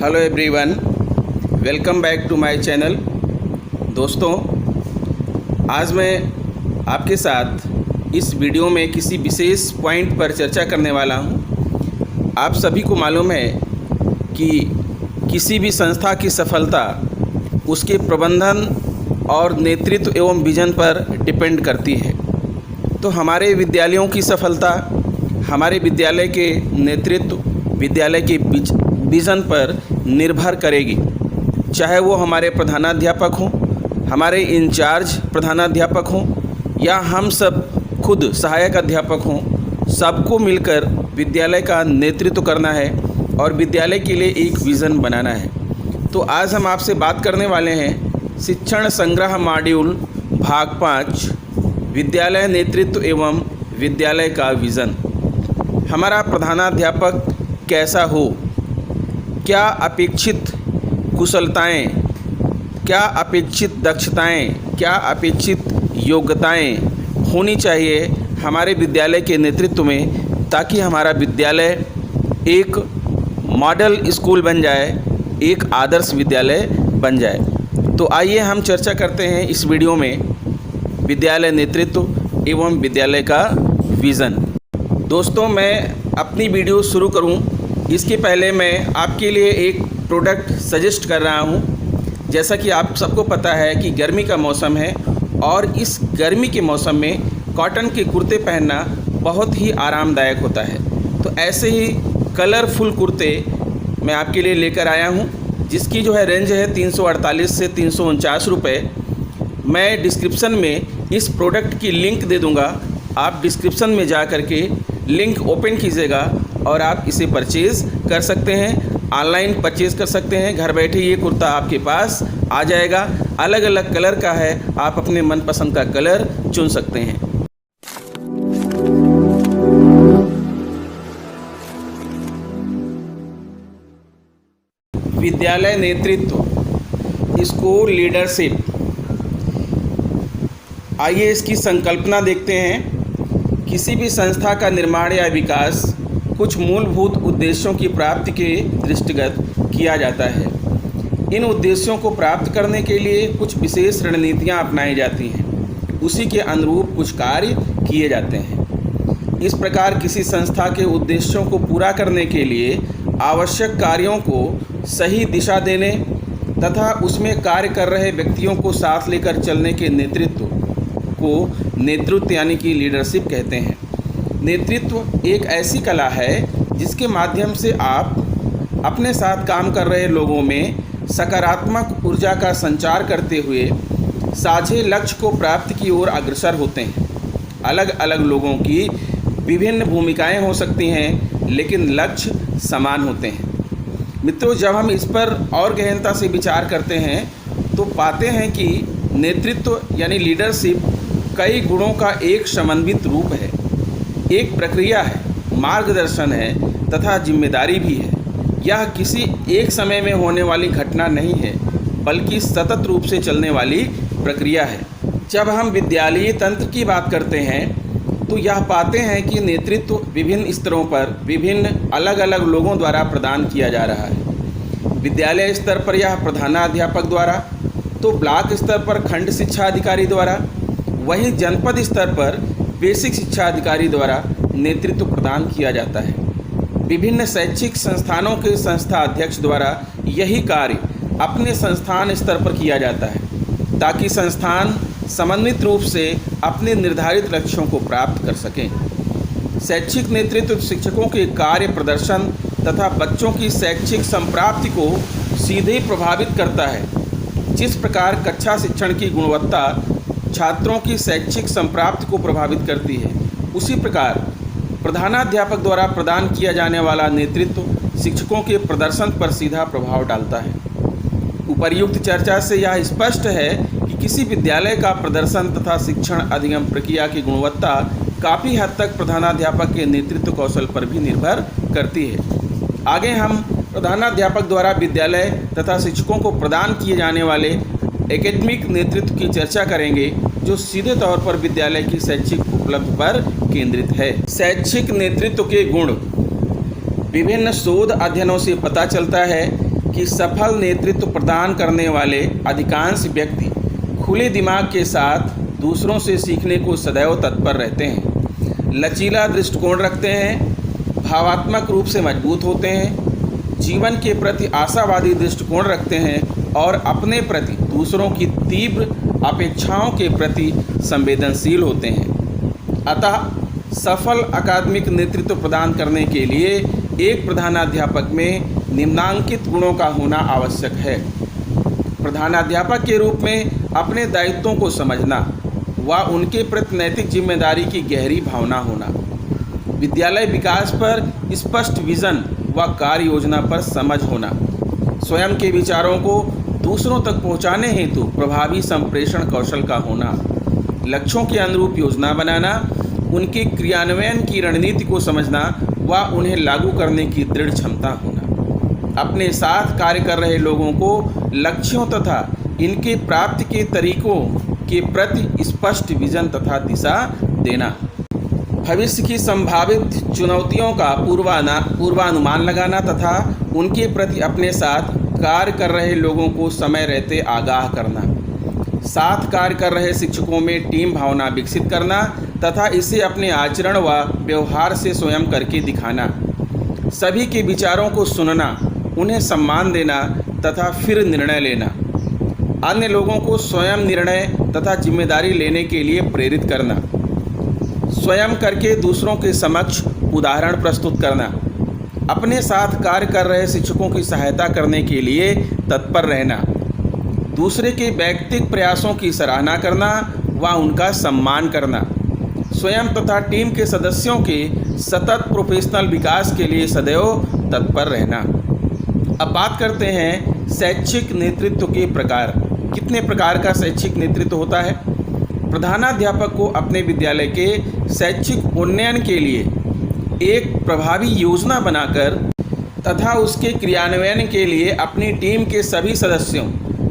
Hello everyone, welcome back to my channel. दोस्तों, आज मैं आपके साथ इस वीडियो में किसी विशेष पॉइंट पर चर्चा करने वाला हूं। आप सभी को मालूम है कि किसी भी संस्था की सफलता उसके प्रबंधन और नेतृत्व एवं विजन पर डिपेंड करती है। तो हमारे विद्यालयों की सफलता हमारे विद्यालय के नेतृत्व, विद्यालय के विज़न पर निर्भर करेगी। चाहे वो हमारे प्रधानाध्यापक हों, हमारे इंचार्ज प्रधानाध्यापक हों या हम सब खुद सहायक अध्यापक हों, सबको मिलकर विद्यालय का नेतृत्व करना है और विद्यालय के लिए एक विज़न बनाना है। तो आज हम आपसे बात करने वाले हैं शिक्षण संग्रह मॉड्यूल भाग 5, विद्यालय नेतृत्व एवं विद्यालय का विज़न। हमारा प्रधानाध्यापक कैसा हो, क्या अपेक्षित कुशलताएं, क्या अपेक्षित दक्षताएं, क्या अपेक्षित योग्यताएं होनी चाहिए हमारे विद्यालय के नेतृत्व में, ताकि हमारा विद्यालय एक मॉडल स्कूल बन जाए, एक आदर्श विद्यालय बन जाए। तो आइए हम चर्चा करते हैं इस वीडियो में विद्यालय नेतृत्व एवं विद्यालय का विज़न। दोस्तों, मैं अपनी वीडियो शुरू करूं इसके पहले मैं आपके लिए एक प्रोडक्ट सजेस्ट कर रहा हूं। जैसा कि आप सबको पता है कि गर्मी का मौसम है और इस गर्मी के मौसम में कॉटन के कुर्ते पहनना बहुत ही आरामदायक होता है। तो ऐसे ही कलरफुल कुर्ते मैं आपके लिए लेकर आया हूं, जिसकी जो है रेंज है 348 से 349 रुपये। मैं डिस्क्रिप्शन में इस प्रोडक्ट की लिंक दे दूंगा। आप डिस्क्रिप्शन में जा कर के लिंक ओपन कीजिएगा और आप इसे परचेज़ कर सकते हैं, ऑनलाइन परचेज़ कर सकते हैं। घर बैठे ये कुर्ता आपके पास आ जाएगा। अलग अलग कलर का है, आप अपने मनपसंद का कलर चुन सकते हैं। विद्यालय नेतृत्व, स्कूल लीडरशिप। आइए इसकी संकल्पना देखते हैं। किसी भी संस्था का निर्माण या विकास कुछ मूलभूत उद्देश्यों की प्राप्ति के दृष्टिगत किया जाता है। इन उद्देश्यों को प्राप्त करने के लिए कुछ विशेष रणनीतियाँ अपनाई जाती हैं, उसी के अनुरूप कुछ कार्य किए जाते हैं। इस प्रकार किसी संस्था के उद्देश्यों को पूरा करने के लिए आवश्यक कार्यों को सही दिशा देने तथा उसमें कार्य कर रहे व्यक्तियों को साथ लेकर चलने के नेतृत्व को नेतृत्व यानी कि लीडरशिप कहते हैं। नेतृत्व एक ऐसी कला है जिसके माध्यम से आप अपने साथ काम कर रहे लोगों में सकारात्मक ऊर्जा का संचार करते हुए साझे लक्ष्य को प्राप्ति की ओर अग्रसर होते हैं। अलग अलग लोगों की विभिन्न भूमिकाएं हो सकती हैं, लेकिन लक्ष्य समान होते हैं। मित्रों, जब हम इस पर और गहनता से विचार करते हैं तो पाते हैं कि नेतृत्व यानी लीडरशिप कई गुणों का एक समन्वित रूप है, एक प्रक्रिया है, मार्गदर्शन है तथा जिम्मेदारी भी है। यह किसी एक समय में होने वाली घटना नहीं है, बल्कि सतत रूप से चलने वाली प्रक्रिया है। जब हम विद्यालयी तंत्र की बात करते हैं तो यह पाते हैं कि नेतृत्व विभिन्न स्तरों पर विभिन्न अलग अलग लोगों द्वारा प्रदान किया जा रहा है। विद्यालय स्तर पर यह प्रधानाध्यापक द्वारा, तो ब्लॉक स्तर पर खंड शिक्षा अधिकारी द्वारा, वहीं जनपद स्तर पर बेसिक शिक्षा अधिकारी द्वारा नेतृत्व प्रदान किया जाता है। विभिन्न शैक्षिक संस्थानों के संस्था अध्यक्ष द्वारा यही कार्य अपने संस्थान स्तर पर किया जाता है, ताकि संस्थान समन्वित रूप से अपने निर्धारित लक्ष्यों को प्राप्त कर सकें। शैक्षिक नेतृत्व शिक्षकों के कार्य प्रदर्शन तथा बच्चों की शैक्षिक संप्राप्ति को सीधे प्रभावित करता है। जिस प्रकार कक्षा शिक्षण की गुणवत्ता छात्रों की शैक्षिक संप्राप्ति को प्रभावित करती है, उसी प्रकार प्रधानाध्यापक द्वारा प्रदान किया जाने वाला नेतृत्व शिक्षकों के प्रदर्शन पर सीधा प्रभाव डालता है। उपर्युक्त चर्चा से यह स्पष्ट है कि किसी विद्यालय का प्रदर्शन तथा शिक्षण अधिगम प्रक्रिया की गुणवत्ता काफ़ी हद तक प्रधानाध्यापक के नेतृत्व कौशल पर भी निर्भर करती है। आगे हम प्रधानाध्यापक द्वारा विद्यालय तथा शिक्षकों को प्रदान किए जाने वाले एकेडमिक नेतृत्व की चर्चा करेंगे, जो सीधे तौर पर विद्यालय की शैक्षिक उपलब्धि पर केंद्रित है। शैक्षिक नेतृत्व के गुण विभिन्न शोध अध्ययनों से पता चलता है कि सफल नेतृत्व प्रदान करने वाले अधिकांश व्यक्ति खुले दिमाग के साथ दूसरों से सीखने को सदैव तत्पर रहते हैं, लचीला दृष्टिकोण रखते हैं, भावात्मक रूप से मजबूत होते हैं, जीवन के प्रति आशावादी दृष्टिकोण रखते हैं और अपने प्रति दूसरों की तीव्र अपेक्षाओं के प्रति संवेदनशील होते हैं। अतः सफल अकादमिक नेतृत्व प्रदान करने के लिए एक प्रधानाध्यापक में निम्नांकित गुणों का होना आवश्यक है। प्रधानाध्यापक के रूप में अपने दायित्वों को समझना व उनके प्रति नैतिक जिम्मेदारी की गहरी भावना होना, विद्यालय विकास पर स्पष्ट विजन व कार्य योजना पर समझ होना, स्वयं के विचारों को दूसरों तक पहुंचाने हेतु प्रभावी संप्रेषण कौशल का होना, लक्ष्यों के अनुरूप योजना बनाना, उनके क्रियान्वयन की रणनीति को समझना व उन्हें लागू करने की दृढ़ क्षमता होना, अपने साथ कार्य कर रहे लोगों को लक्ष्यों तथा इनके प्राप्ति के तरीकों के प्रति स्पष्ट विजन तथा दिशा देना, भविष्य की संभावित चुनौतियों का पूर्वानुमान लगाना तथा उनके प्रति अपने साथ कार्य कर रहे लोगों को समय रहते आगाह करना, साथ कार्य कर रहे शिक्षकों में टीम भावना विकसित करना तथा इसे अपने आचरण व व्यवहार से स्वयं करके दिखाना, सभी के विचारों को सुनना, उन्हें सम्मान देना तथा फिर निर्णय लेना, अन्य लोगों को स्वयं निर्णय तथा जिम्मेदारी लेने के लिए प्रेरित करना, स्वयं करके दूसरों के समक्ष उदाहरण प्रस्तुत करना, अपने साथ कार्य कर रहे शिक्षकों की सहायता करने के लिए तत्पर रहना, दूसरे के वैयक्तिक प्रयासों की सराहना करना व उनका सम्मान करना, स्वयं तथा टीम के सदस्यों के सतत प्रोफेशनल विकास के लिए सदैव तत्पर रहना। अब बात करते हैं शैक्षिक नेतृत्व के प्रकार। कितने प्रकार का शैक्षिक नेतृत्व होता है? प्रधानाध्यापक को अपने विद्यालय के शैक्षिक उन्नयन के लिए एक प्रभावी योजना बनाकर तथा उसके क्रियान्वयन के लिए अपनी टीम के सभी सदस्यों,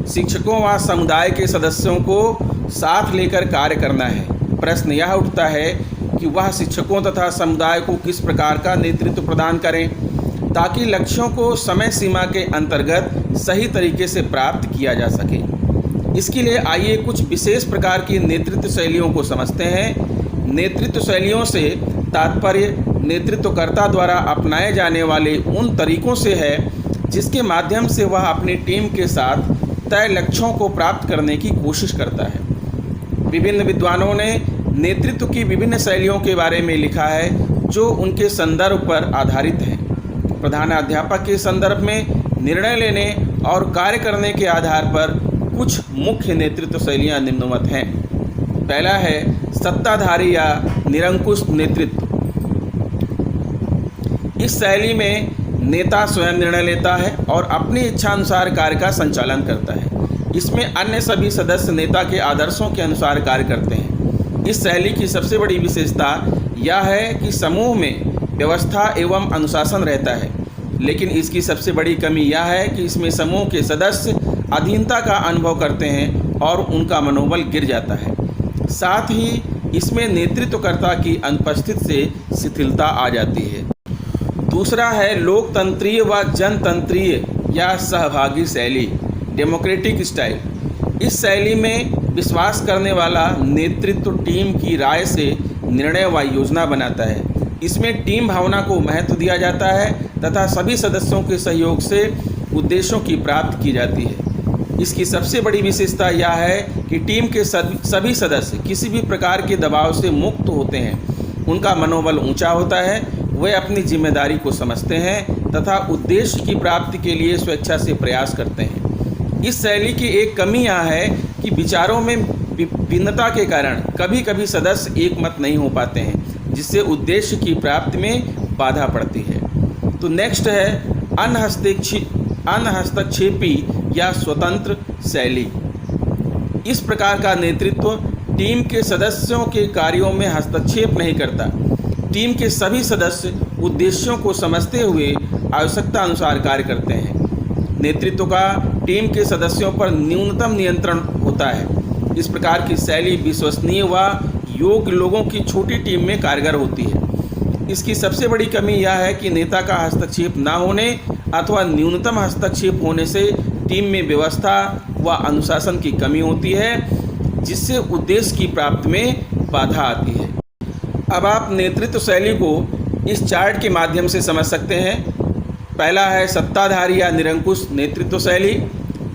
शिक्षकों व समुदाय के सदस्यों को साथ लेकर कार्य करना है। प्रश्न यह उठता है कि वह शिक्षकों तथा समुदाय को किस प्रकार का नेतृत्व प्रदान करें ताकि लक्ष्यों को समय सीमा के अंतर्गत सही तरीके से प्राप्त किया जा सके। इसके लिए आइए कुछ विशेष प्रकार की नेतृत्व शैलियों को समझते हैं। नेतृत्व शैलियों से तात्पर्य नेतृत्वकर्ता द्वारा अपनाए जाने वाले उन तरीकों से है जिसके माध्यम से वह अपनी टीम के साथ तय लक्ष्यों को प्राप्त करने की कोशिश करता है। विभिन्न विद्वानों ने नेतृत्व की विभिन्न शैलियों के बारे में लिखा है जो उनके संदर्भ पर आधारित हैं। प्रधानाध्यापक के संदर्भ में निर्णय लेने और कार्य करने के आधार पर कुछ मुख्य नेतृत्व शैलियाँ निम्नवत हैं। पहला है सत्ताधारी या निरंकुश नेतृत्व। इस शैली में नेता स्वयं निर्णय लेता है और अपनी इच्छानुसार कार्य का संचालन करता है। इसमें अन्य सभी सदस्य नेता के आदर्शों के अनुसार कार्य करते हैं। इस शैली की सबसे बड़ी विशेषता यह है कि समूह में व्यवस्था एवं अनुशासन रहता है, लेकिन इसकी सबसे बड़ी कमी यह है कि इसमें समूह के सदस्य अधीनता का अनुभव करते हैं और उनका मनोबल गिर जाता है। साथ ही इसमें नेतृत्वकर्ता की अनुपस्थिति से शिथिलता आ जाती है। दूसरा है लोकतंत्रीय व जनतंत्रीय या सहभागी शैली, डेमोक्रेटिक स्टाइल। इस शैली में विश्वास करने वाला नेतृत्व टीम की राय से निर्णय व योजना बनाता है। इसमें टीम भावना को महत्व दिया जाता है तथा सभी सदस्यों के सहयोग से उद्देश्यों की प्राप्ति की जाती है। इसकी सबसे बड़ी विशेषता यह है कि टीम के सभी सदस्य किसी भी प्रकार के दबाव से मुक्त होते हैं, उनका मनोबल ऊंचा होता है, वे अपनी जिम्मेदारी को समझते हैं तथा उद्देश्य की प्राप्ति के लिए स्वेच्छा से प्रयास करते हैं। इस शैली की एक कमी यह है कि विचारों में भिन्नता के कारण कभी कभी सदस्य एकमत नहीं हो पाते हैं, जिससे उद्देश्य की प्राप्ति में बाधा पड़ती है। तो नेक्स्ट है अनहस्तक्षेपी या स्वतंत्र शैली। इस प्रकार का नेतृत्व टीम के सदस्यों के कार्यों में हस्तक्षेप नहीं करता। टीम के सभी सदस्य उद्देश्यों को समझते हुए आवश्यकता अनुसार कार्य करते हैं। नेतृत्व का टीम के सदस्यों पर न्यूनतम नियंत्रण होता है। इस प्रकार की शैली विश्वसनीय व योग्य लोगों की छोटी टीम में कारगर होती है। इसकी सबसे बड़ी कमी यह है कि नेता का हस्तक्षेप न होने अथवा न्यूनतम हस्तक्षेप होने से टीम में व्यवस्था व अनुशासन की कमी होती है, जिससे उद्देश्य की प्राप्ति में बाधा आती है। अब आप नेतृत्व शैली को इस चार्ट के माध्यम से समझ सकते हैं। पहला है सत्ताधारी या निरंकुश नेतृत्व शैली,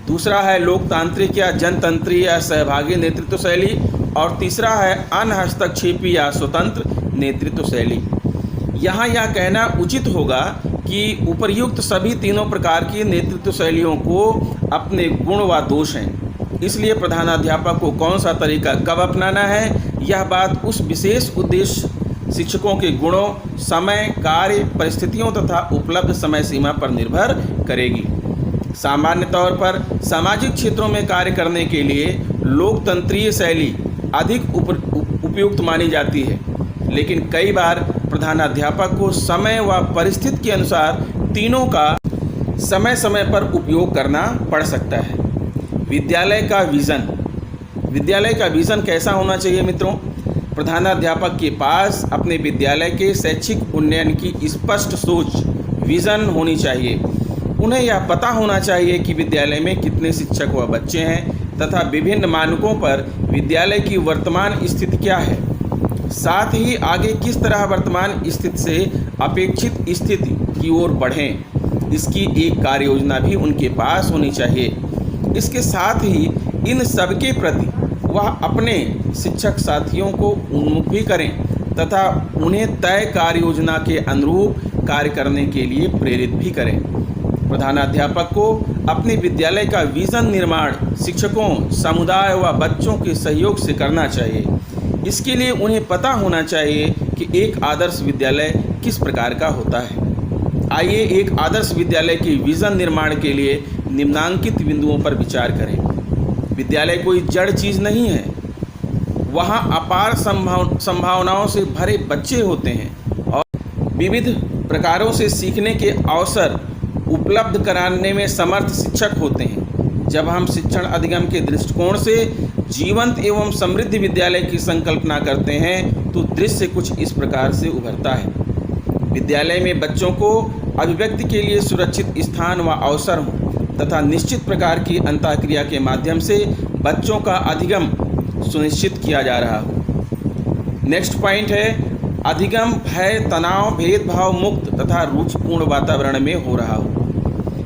दूसरा है लोकतांत्रिक या जनतंत्री या सहभागी नेतृत्व शैली, और तीसरा है अनहस्तक्षेपी या स्वतंत्र नेतृत्व शैली। यहाँ यह कहना उचित होगा कि उपर्युक्त सभी तीनों प्रकार की नेतृत्व शैलियों को अपने गुण व दोष हैं, इसलिए प्रधानाध्यापक को कौन सा तरीका कब अपनाना है, यह बात उस विशेष उद्देश्य शिक्षकों के गुणों, समय, कार्य, परिस्थितियों तथा उपलब्ध समय सीमा पर निर्भर करेगी। सामान्य तौर पर सामाजिक क्षेत्रों में कार्य करने के लिए लोकतंत्रीय शैली अधिक उपयुक्त मानी जाती है, लेकिन कई बार प्रधानाध्यापक को समय व परिस्थिति के अनुसार तीनों का समय समय पर उपयोग करना पड़ सकता है। विद्यालय का विज़न कैसा होना चाहिए मित्रों? प्रधानाध्यापक के पास अपने विद्यालय के शैक्षिक उन्नयन की स्पष्ट सोच, विज़न होनी चाहिए। उन्हें यह पता होना चाहिए कि विद्यालय में कितने शिक्षक व बच्चे हैं तथा विभिन्न मानकों पर विद्यालय की वर्तमान स्थिति क्या है, साथ ही आगे किस तरह वर्तमान स्थिति से अपेक्षित स्थिति की ओर बढ़ें, इसकी एक कार्य योजना भी उनके पास होनी चाहिए। इसके साथ ही इन सबके प्रति वह अपने शिक्षक साथियों को उन्मुख भी करें तथा उन्हें तय कार्य योजना के अनुरूप कार्य करने के लिए प्रेरित भी करें। प्रधानाध्यापक को अपने विद्यालय का विज़न निर्माण शिक्षकों, समुदाय व बच्चों के सहयोग से करना चाहिए। इसके लिए उन्हें पता होना चाहिए कि एक आदर्श विद्यालय किस प्रकार का होता है। आइए एक आदर्श विद्यालय के विज़न निर्माण के लिए निम्नांकित बिंदुओं पर विचार करें। विद्यालय कोई जड़ चीज़ नहीं है, वहाँ अपार संभावनाओं से भरे बच्चे होते हैं और विविध प्रकारों से सीखने के अवसर उपलब्ध कराने में समर्थ शिक्षक होते हैं। जब हम शिक्षण अधिगम के दृष्टिकोण से जीवंत एवं समृद्ध विद्यालय की संकल्पना करते हैं तो दृश्य कुछ इस प्रकार से उभरता है। विद्यालय में बच्चों को अभिव्यक्ति के लिए सुरक्षित स्थान व अवसर हों तथा निश्चित प्रकार की अंतःक्रिया के माध्यम से बच्चों का अधिगम सुनिश्चित किया जा रहा हो। नेक्स्ट पॉइंट है अधिगम भय, तनाव, भेदभाव मुक्त तथा रुचिपूर्ण वातावरण में हो रहा हो।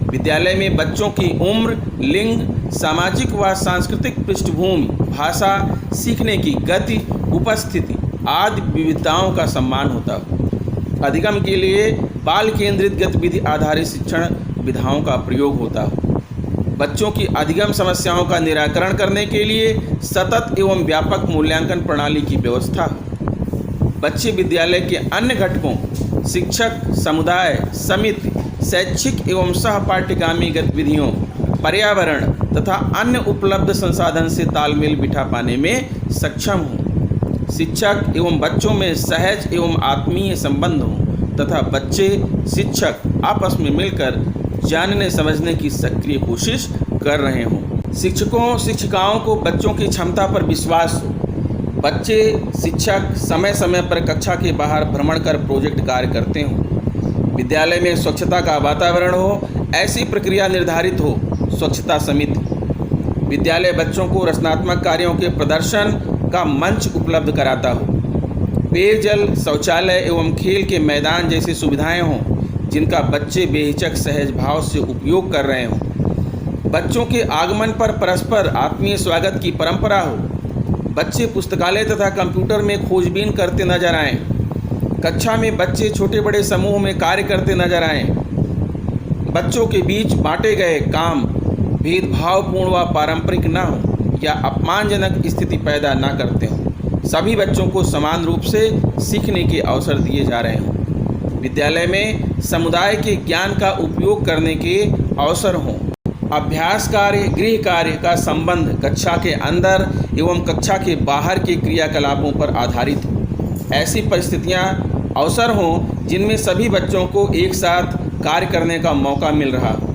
विद्यालय में बच्चों की उम्र, लिंग, सामाजिक व सांस्कृतिक पृष्ठभूमि, भाषा, सीखने की गति, उपस्थिति आदि विविधताओं का सम्मान होता हो। अधिगम के लिए बाल केंद्रित गतिविधि आधारित शिक्षण विधाओं का प्रयोग होता हो। बच्चों की अधिगम समस्याओं का निराकरण करने के लिए सतत एवं व्यापक मूल्यांकन प्रणाली की व्यवस्था हो। बच्चे विद्यालय के अन्य घटकों, शिक्षक, समुदाय, समिति, शैक्षिक एवं सहपाठ्यगामी गतिविधियों, पर्यावरण तथा अन्य उपलब्ध संसाधन से तालमेल बिठा पाने में सक्षम हों। शिक्षक एवं बच्चों में सहज एवं आत्मीय संबंध हों तथा बच्चे, शिक्षक आपस में मिलकर जानने समझने की सक्रिय कोशिश कर रहे हों। शिक्षकों, शिक्षिकाओं को बच्चों की क्षमता पर विश्वास हो। बच्चे, शिक्षक समय समय पर कक्षा के बाहर भ्रमण कर प्रोजेक्ट कार्य करते हों। विद्यालय में स्वच्छता का वातावरण हो, ऐसी प्रक्रिया निर्धारित हो। स्वच्छता समिति विद्यालय बच्चों को रचनात्मक कार्यों के प्रदर्शन का मंच उपलब्ध कराता हो। पेयजल, शौचालय एवं खेल के मैदान जैसी सुविधाएं हों जिनका बच्चे बेहिचक सहज भाव से उपयोग कर रहे हों। बच्चों के आगमन पर परस्पर आत्मीय स्वागत की परंपरा हो। बच्चे पुस्तकालय तथा कंप्यूटर में खोजबीन करते नजर आएं। कक्षा में बच्चे छोटे बड़े समूह में कार्य करते नजर आएं। बच्चों के बीच बांटे गए काम भेदभावपूर्ण व पारंपरिक न हो या अपमानजनक स्थिति पैदा न करते हों। सभी बच्चों को समान रूप से सीखने के अवसर दिए जा रहे हों। विद्यालय में समुदाय के ज्ञान का उपयोग करने के अवसर हों। अभ्यास कार्य, गृह कार्य का संबंध कक्षा के अंदर एवं कक्षा के बाहर के क्रियाकलापों पर आधारित हो। ऐसी परिस्थितियां, अवसर हों जिनमें सभी बच्चों को एक साथ कार्य करने का मौका मिल रहा हो।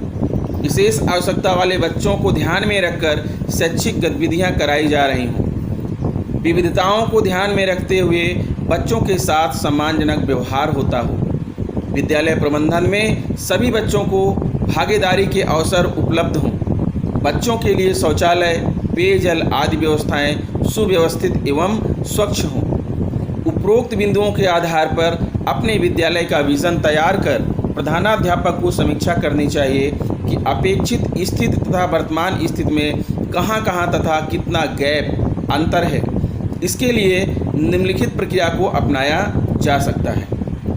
विशेष आवश्यकता वाले बच्चों को ध्यान में रखकर शैक्षिक गतिविधियां कराई जा रही हों। विविधताओं को ध्यान में रखते हुए बच्चों के साथ सम्मानजनक व्यवहार होता हो। विद्यालय प्रबंधन में सभी बच्चों को भागीदारी के अवसर उपलब्ध हों। बच्चों के लिए शौचालय, पेयजल आदि व्यवस्थाएं सुव्यवस्थित एवं स्वच्छ हों। उपरोक्त बिंदुओं के आधार पर अपने विद्यालय का विज़न तैयार कर प्रधानाध्यापक को समीक्षा करनी चाहिए कि अपेक्षित स्थिति तथा वर्तमान स्थिति में कहाँ तथा कितना गैप अंतर है। इसके लिए निम्नलिखित प्रक्रिया को अपनाया जा सकता है।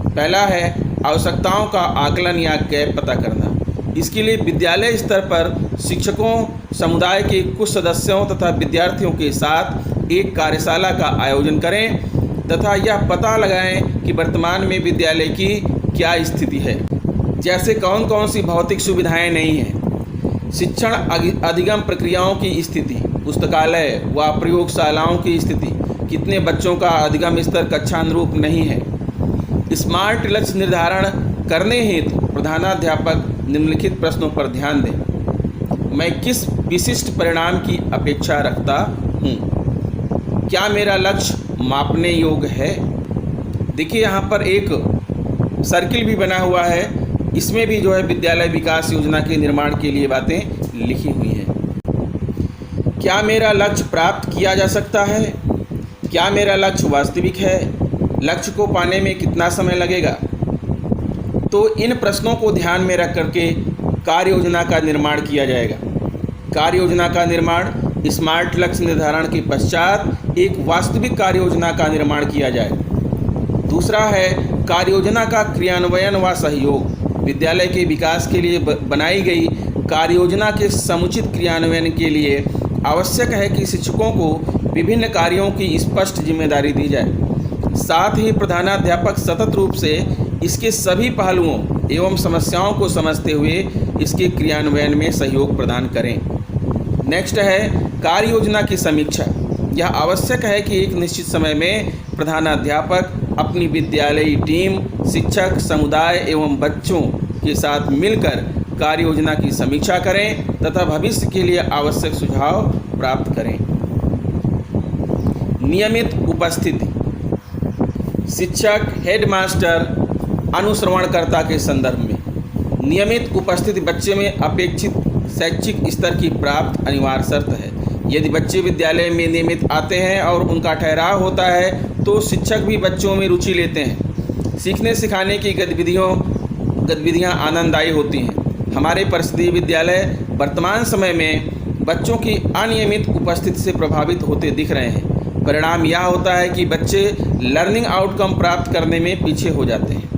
पहला है आवश्यकताओं का आकलन या गैप पता करना। इसके लिए विद्यालय स्तर पर शिक्षकों, समुदाय के कुछ सदस्यों तथा विद्यार्थियों के साथ एक कार्यशाला का आयोजन करें तथा यह पता लगाएं कि वर्तमान में विद्यालय की क्या स्थिति है, जैसे कौन सी भौतिक सुविधाएं नहीं हैं, शिक्षण अधिगम प्रक्रियाओं की स्थिति, पुस्तकालय व प्रयोगशालाओं की स्थिति, कितने बच्चों का अधिगम स्तर कक्षानुरूप नहीं है। स्मार्ट लक्ष्य निर्धारण करने हेतु प्रधानाध्यापक निम्नलिखित प्रश्नों पर ध्यान दें। मैं किस विशिष्ट परिणाम की अपेक्षा रखता हूँ? क्या मेरा लक्ष्य मापने योग्य है? देखिए यहाँ पर एक सर्किल भी बना हुआ है, इसमें भी जो है विद्यालय विकास योजना के निर्माण के लिए बातें लिखी हुई हैं। क्या मेरा लक्ष्य प्राप्त किया जा सकता है? क्या मेरा लक्ष्य वास्तविक है? लक्ष्य को पाने में कितना समय लगेगा? तो इन प्रश्नों को ध्यान में रख करके कार्य योजना का निर्माण किया जाएगा। कार्य योजना का निर्माण स्मार्ट लक्ष्य निर्धारण के पश्चात एक वास्तविक कार्य योजना का निर्माण किया जाए। दूसरा है कार्य योजना का क्रियान्वयन व सहयोग। विद्यालय के विकास के लिए बनाई गई कार्य योजना के समुचित क्रियान्वयन के लिए आवश्यक है कि शिक्षकों को विभिन्न कार्यों की स्पष्ट जिम्मेदारी दी जाए। साथ ही प्रधानाध्यापक सतत रूप से इसके सभी पहलुओं एवं समस्याओं को समझते हुए इसके क्रियान्वयन में सहयोग प्रदान करें। नेक्स्ट है कार्य योजना की समीक्षा। यह आवश्यक है कि एक निश्चित समय में प्रधानाध्यापक अपनी विद्यालयी टीम, शिक्षक, समुदाय एवं बच्चों के साथ मिलकर कार्य योजना की समीक्षा करें तथा भविष्य के लिए आवश्यक सुझाव प्राप्त करें। नियमित उपस्थिति। शिक्षक, हेडमास्टर, अनुश्रवणकर्ता के संदर्भ में नियमित उपस्थिति बच्चे में अपेक्षित शैक्षिक स्तर की प्राप्त अनिवार्य शर्त है। यदि बच्चे विद्यालय में नियमित आते हैं और उनका ठहराव होता है तो शिक्षक भी बच्चों में रुचि लेते हैं। सीखने सिखाने की गतिविधियाँ आनंददायी होती हैं। हमारे परिषदीय विद्यालय वर्तमान समय में बच्चों की अनियमित उपस्थिति से प्रभावित होते दिख रहे हैं। परिणाम यह होता है कि बच्चे लर्निंग आउटकम प्राप्त करने में पीछे हो जाते हैं।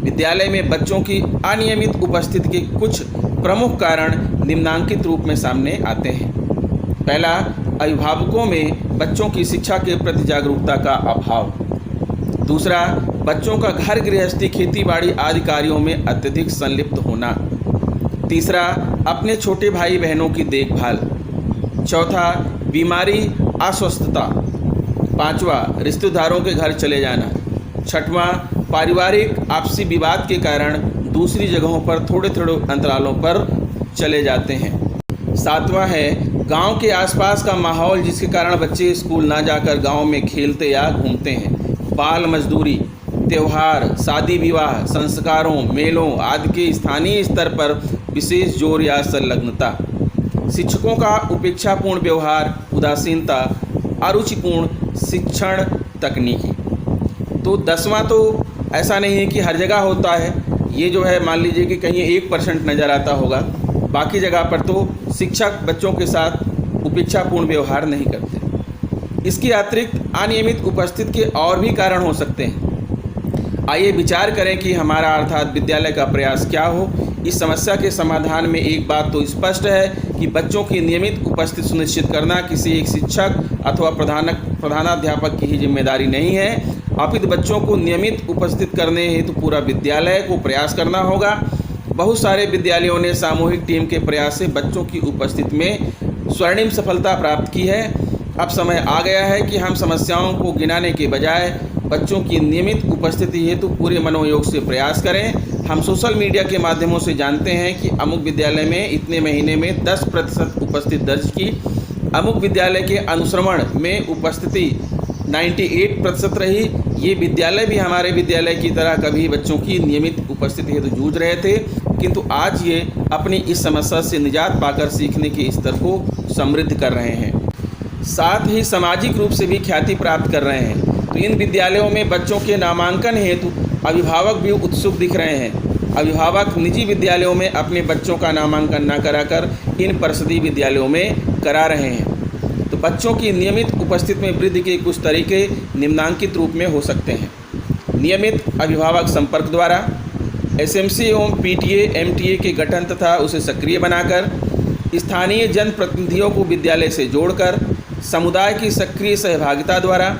विद्यालय में बच्चों की अनियमित उपस्थिति के कुछ प्रमुख कारण निम्नांकित रूप में सामने आते हैं। पहला, अभिभावकों में बच्चों की शिक्षा के प्रति जागरूकता का अभाव। दूसरा, बच्चों का घर गृहस्थी, खेती बाड़ी आदि कार्यों में अत्यधिक संलिप्त होना। तीसरा, अपने छोटे भाई बहनों की देखभाल। चौथा, बीमारी, अस्वस्थता। पांचवा, रिश्तेदारों के घर चले जाना। छठवां, पारिवारिक आपसी विवाद के कारण दूसरी जगहों पर थोड़े अंतरालों पर चले जाते हैं। सातवां है गांव के आसपास का माहौल, जिसके कारण बच्चे स्कूल ना जाकर गांव में खेलते या घूमते हैं। बाल मजदूरी, त्यौहार, शादी विवाह, संस्कारों, मेलों आदि के स्थानीय स्तर पर विशेष जोर या संलग्नता। शिक्षकों का उपेक्षापूर्ण व्यवहार, उदासीनता, अरुचिपूर्ण शिक्षण तकनीकी। तो 10वां तो ऐसा नहीं है कि हर जगह होता है, ये जो है मान लीजिए कि कहीं 1% नज़र आता होगा, बाकी जगह पर तो शिक्षक बच्चों के साथ उपेक्षापूर्ण व्यवहार नहीं करते। इसके अतिरिक्त अनियमित उपस्थिति के और भी कारण हो सकते हैं। आइए विचार करें कि हमारा अर्थात विद्यालय का प्रयास क्या हो। इस समस्या के समाधान में एक बात तो स्पष्ट है कि बच्चों की नियमित उपस्थिति सुनिश्चित करना किसी एक शिक्षक अथवा प्रधानाध्यापक की ही जिम्मेदारी नहीं है, अपितु बच्चों को नियमित उपस्थित करने हेतु पूरा विद्यालय को प्रयास करना होगा। बहुत सारे विद्यालयों ने सामूहिक टीम के प्रयास से बच्चों की उपस्थिति में स्वर्णिम सफलता प्राप्त की है। अब समय आ गया है कि हम समस्याओं को गिनाने के बजाय बच्चों की नियमित उपस्थिति हेतु पूरे मनोयोग से प्रयास करें। हम सोशल मीडिया के माध्यमों से जानते हैं कि अमुक विद्यालय में इतने महीने में 10% उपस्थिति दर्ज की, अमुक विद्यालय के अनुश्रवण में उपस्थिति 98% रही। ये विद्यालय भी हमारे विद्यालय की तरह कभी बच्चों की नियमित उपस्थिति हेतु जूझ रहे थे, किंतु आज ये अपनी इस समस्या से निजात पाकर सीखने के स्तर को समृद्ध कर रहे हैं, साथ ही सामाजिक रूप से भी ख्याति प्राप्त कर रहे हैं। तो इन विद्यालयों में बच्चों के नामांकन हेतु अभिभावक भी उत्सुक दिख रहे हैं। अभिभावक निजी विद्यालयों में अपने बच्चों का नामांकन न कराकर इन परिषदीय विद्यालयों में करा रहे हैं। तो बच्चों की नियमित उपस्थिति में वृद्धि के कुछ तरीके निम्नांकित रूप में हो सकते हैं। नियमित अभिभावक संपर्क द्वारा एसएमसी एवं पीटीए एमटीए के गठन तथा उसे सक्रिय बनाकर, स्थानीय जनप्रतिनिधियों को विद्यालय से जोड़कर, समुदाय की सक्रिय सहभागिता द्वारा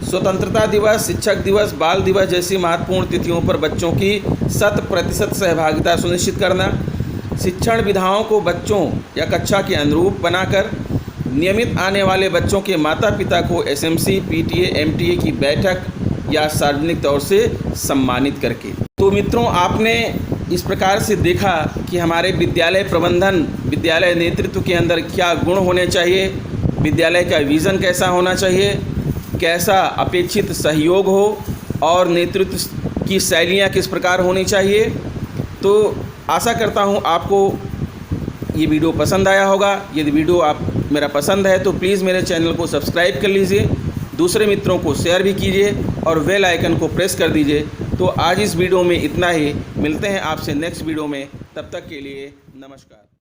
स्वतंत्रता दिवस, शिक्षक दिवस, बाल दिवस जैसी महत्वपूर्ण तिथियों पर बच्चों की 100% सहभागिता सुनिश्चित करना, शिक्षण विधाओं को बच्चों या कक्षा के अनुरूप बनाकर, नियमित आने वाले बच्चों के माता पिता को एसएमसी, पीटीए, एमटीए की बैठक या सार्वजनिक तौर से सम्मानित करके। तो मित्रों, आपने इस प्रकार से देखा कि हमारे विद्यालय प्रबंधन, विद्यालय नेतृत्व के अंदर क्या गुण होने चाहिए, विद्यालय का विज़न कैसा होना चाहिए, कैसा अपेक्षित सहयोग हो और नेतृत्व की शैलियाँ किस प्रकार होनी चाहिए। तो आशा करता हूँ आपको ये वीडियो पसंद आया होगा। यदि वीडियो आप मेरा पसंद है तो प्लीज़ मेरे चैनल को सब्सक्राइब कर लीजिए, दूसरे मित्रों को शेयर भी कीजिए और बेल आइकन को प्रेस कर दीजिए। तो आज इस वीडियो में इतना ही, मिलते हैं आपसे नेक्स्ट वीडियो में, तब तक के लिए नमस्कार।